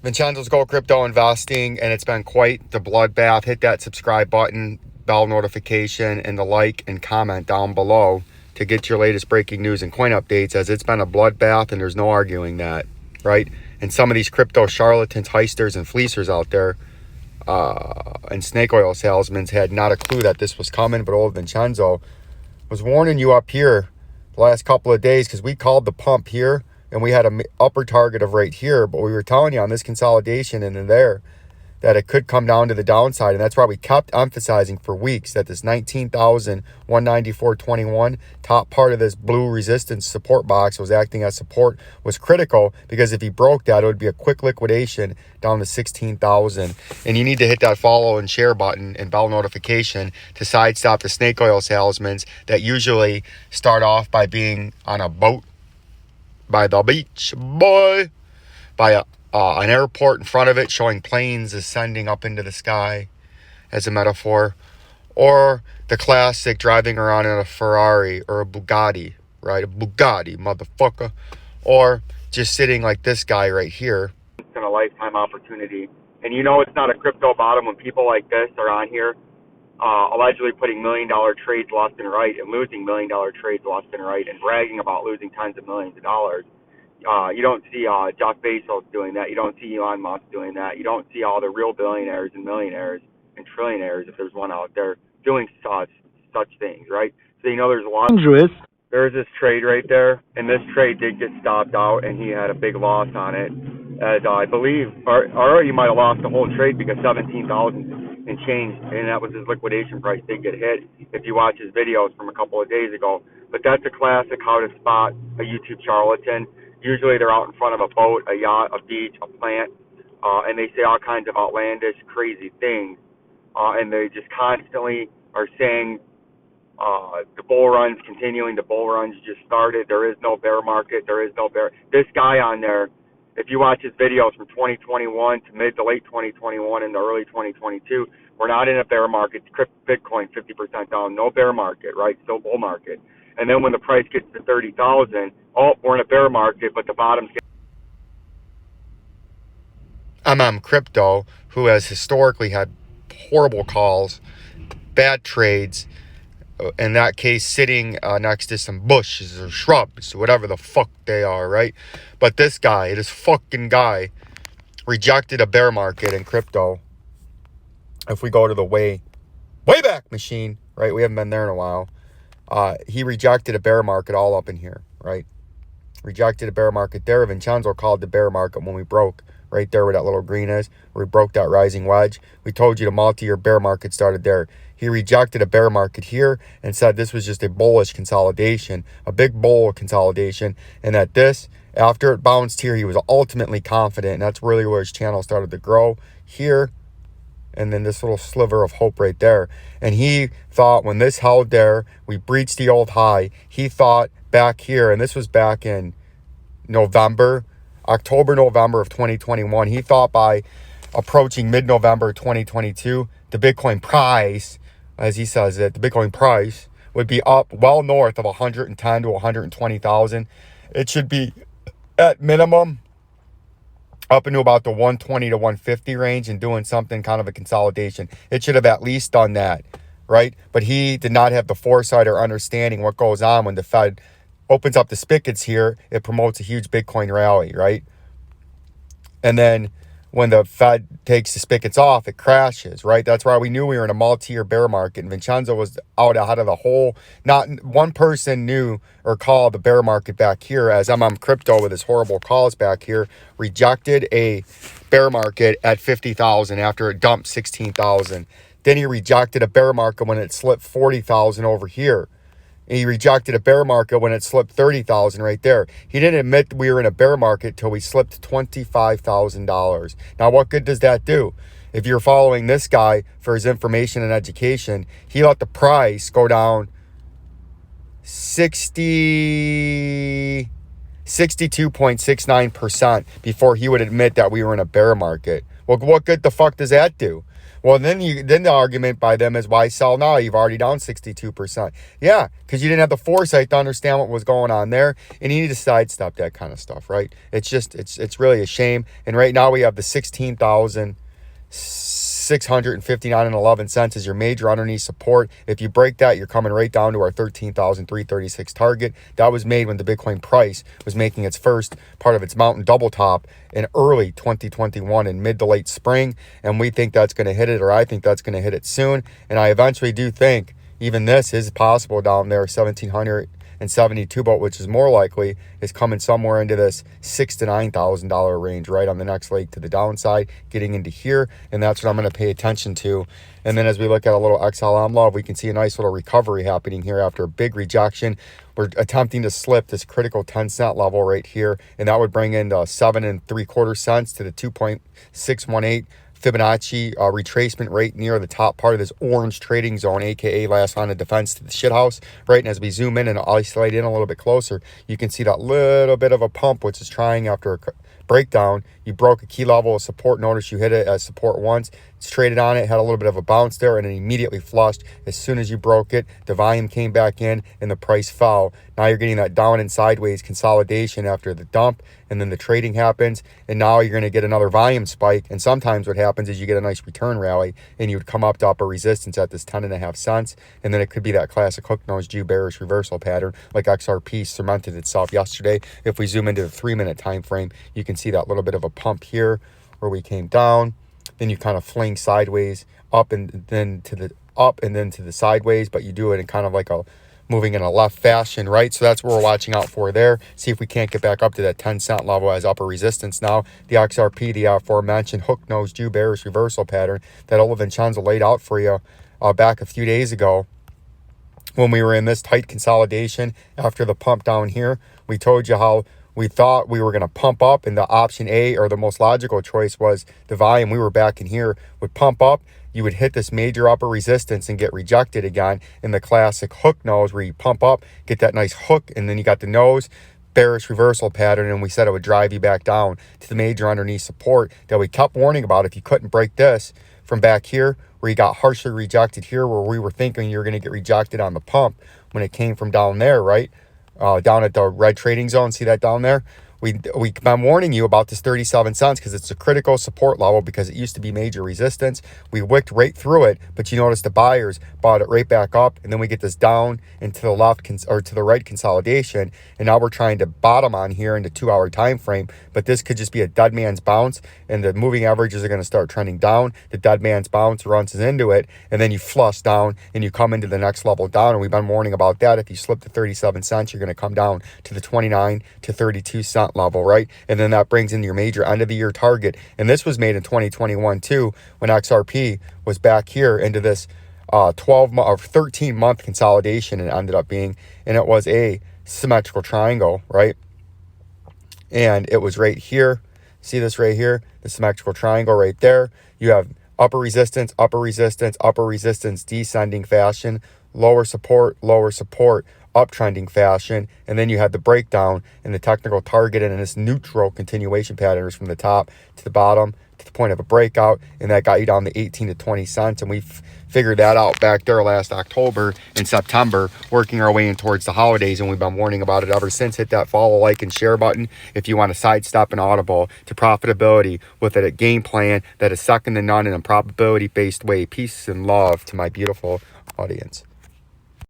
Vincenzo's Gold Crypto Investing, and it's been quite the bloodbath. Hit that subscribe button, bell notification, and the like and comment down below to get your latest breaking news and coin updates, as it's been a bloodbath and there's no arguing that, right? And some of these crypto charlatans, heisters, and fleecers out there and snake oil salesmen had not a clue that this was coming, but old Vincenzo was warning you up here the last couple of days, because we called the pump here and we had an upper target of right here, but we were telling you on this consolidation and in there that it could come down to the downside. And that's why we kept emphasizing for weeks that this 19,194.21 top part of this blue resistance support box was acting as support, was critical, because if he broke that, it would be a quick liquidation down to 16,000. And you need to hit that follow and share button and bell notification to sidestep the snake oil salesmen that usually start off by being on a boat by the beach, boy, by an airport in front of it, showing planes ascending up into the sky as a metaphor, or the classic driving around in a Ferrari or a Bugatti, right? A Bugatti, motherfucker. Or just sitting like this guy right here. It's been a lifetime opportunity. And you know it's not a crypto bottom when people like this are on here allegedly putting $1 million trades left and right and losing $1 million trades left and right and bragging about losing tens of millions of dollars. You don't see Jeff Bezos doing that. You don't see Elon Musk doing that. You don't see all the real billionaires and millionaires and trillionaires, if there's one out there, doing such things, right? So you know there's a lot. Dangerous. There's this trade right there, and this trade did get stopped out, and he had a big loss on it. As I believe, or he might have lost the whole trade, because 17,000 and change, and that was his liquidation price, did get hit if you watch his videos from a couple of days ago. But that's a classic how to spot a YouTube charlatan. Usually they're out in front of a boat, a yacht, a beach, a plant, and they say all kinds of outlandish, crazy things, and they just constantly are saying the bull run's continuing, the bull run's just started, there is no bear market, there is no bear. This guy on there, if you watch his videos from 2021 to mid to late 2021 and the early 2022, we're not in a bear market. Bitcoin 50% down, no bear market, right? Still bull market. And then when the price gets to 30,000, we're in a bear market, but the bottom's Crypto, who has historically had horrible calls, bad trades, in that case sitting next to some bushes or shrubs, whatever the fuck they are, right? But this guy, this fucking guy, rejected a bear market in crypto. If we go to the way back machine, right? We haven't been there in a while. He rejected a bear market all up in here, right? Rejected a bear market there. Vincenzo called the bear market when we broke right there where that little green is, where we broke that rising wedge. We told you the multi-year bear market started there. He rejected a bear market here and said this was just a bullish consolidation, a big bull consolidation, and that this, after it bounced here, he was ultimately confident, and that's really where his channel started to grow here. And then this little sliver of hope right there. And he thought when this held there, we breached the old high. He thought back here, and this was back in October, November of 2021. He thought by approaching mid-November 2022, the Bitcoin price, as he says it, the Bitcoin price would be up well north of 110 to 120,000. It should be at minimum up into about the 120 to 150 range and doing something kind of a consolidation. It should have at least done that, right? But he did not have the foresight or understanding what goes on when the Fed opens up the spigots here. It promotes a huge Bitcoin rally, right? And then when the Fed takes the spigots off, it crashes, right? That's why we knew we were in a multi-year bear market, and Vincenzo was out ahead of the whole. Not one person knew or called the bear market back here, as Crypto with his horrible calls back here rejected a bear market at 50,000 after it dumped 16,000. Then he rejected a bear market when it slipped 40,000 over here. He rejected a bear market when it slipped 30,000 right there. He didn't admit we were in a bear market till we slipped $25,000. Now, what good does that do? If you're following this guy for his information and education, he let the price go down 60 62.69% before he would admit that we were in a bear market. Well, what good the fuck does that do? Well, then the argument by them is, why sell now? You've already down 62%. Yeah, because you didn't have the foresight to understand what was going on there, and you need to sidestep that kind of stuff, right? It's just, it's really a shame. And right now we have the 16,659.11 is your major underneath support. If you break that, you're coming right down to our 13,336 target. That was made when the Bitcoin price was making its first part of its mountain double top in early 2021 in mid to late spring. And we think that's going to hit it, or I think that's going to hit it soon. And I eventually do think even this is possible down there, 1,772, but which is more likely is coming somewhere into this $6,000 to $9,000 range, right on the next leg to the downside, getting into here, and that's what I'm going to pay attention to. And then as we look at a little XLM love, we can see a nice little recovery happening here after a big rejection. We're attempting to slip this critical 10-cent level right here, and that would bring in the 7 3/4 cents to the 2.618 Fibonacci retracement rate near the top part of this orange trading zone, aka last line of defense to the shithouse, right? And as we zoom in and isolate in a little bit closer, you can see that little bit of a pump, which is trying after a breakdown. You broke a key level of support. Notice you hit it as support once. It's traded on it, had a little bit of a bounce there, and it immediately flushed. As soon as you broke it, the volume came back in and the price fell. Now you're getting that down and sideways consolidation after the dump, and then the trading happens, and now you're going to get another volume spike. And sometimes what happens is you get a nice return rally, and you would come up to upper resistance at this 10.5 cents, and then it could be that classic hook nose Jew bearish reversal pattern like XRP cemented itself yesterday. If we zoom into the 3-minute time frame, you can see that little bit of a pump here where we came down, then you kind of fling sideways up and then to the up and then to the sideways, but you do it in kind of like a moving in a left fashion, right? So that's what we're watching out for there. See if we can't get back up to that 10-cent level as upper resistance. Now the XRP, the aforementioned hook nose Jew bearish reversal pattern that Ola Vincenzo laid out for you back a few days ago when we were in this tight consolidation after the pump down here. We told you how we thought we were going to pump up, and the option A, or the most logical choice, was the volume we were back in here would pump up. You would hit this major upper resistance and get rejected again in the classic hook nose, where you pump up, get that nice hook, and then you got the nose bearish reversal pattern, and we said it would drive you back down to the major underneath support that we kept warning about. If you couldn't break this from back here, where you got harshly rejected here, where we were thinking you were going to get rejected on the pump when it came from down there, right? Down at the red trading zone, see that down there? I'm warning you about this 37 cents because it's a critical support level, because it used to be major resistance. We wicked right through it, but you notice the buyers bought it right back up, and then we get this down and to the left or to the right consolidation, and now we're trying to bottom on here in the 2-hour time frame. But this could just be a dead man's bounce, and the moving averages are going to start trending down. The dead man's bounce runs into it, and then you flush down and you come into the next level down. And we've been warning about that. If you slip to 37 cents, you're going to come down to the 29 to 32 cent level, right? And then that brings in your major end of the year target. And this was made in 2021 too, when XRP was back here into this 13-month consolidation, and ended up being, and it was a symmetrical triangle, right? And it was right here. See this right here, the symmetrical triangle right there. You have upper resistance, descending fashion, lower support, uptrending fashion, and then you had the breakdown and the technical target, and this neutral continuation patterns from the top to the bottom to the point of a breakout, and that got you down to 18 to 20 cents. And we figured that out back there last October and September, working our way in towards the holidays, and we've been warning about it ever since. Hit that follow, like, and share button if you want to sidestep an audible to profitability with a game plan that is second to none in a probability-based way. Peace and love to my beautiful audience.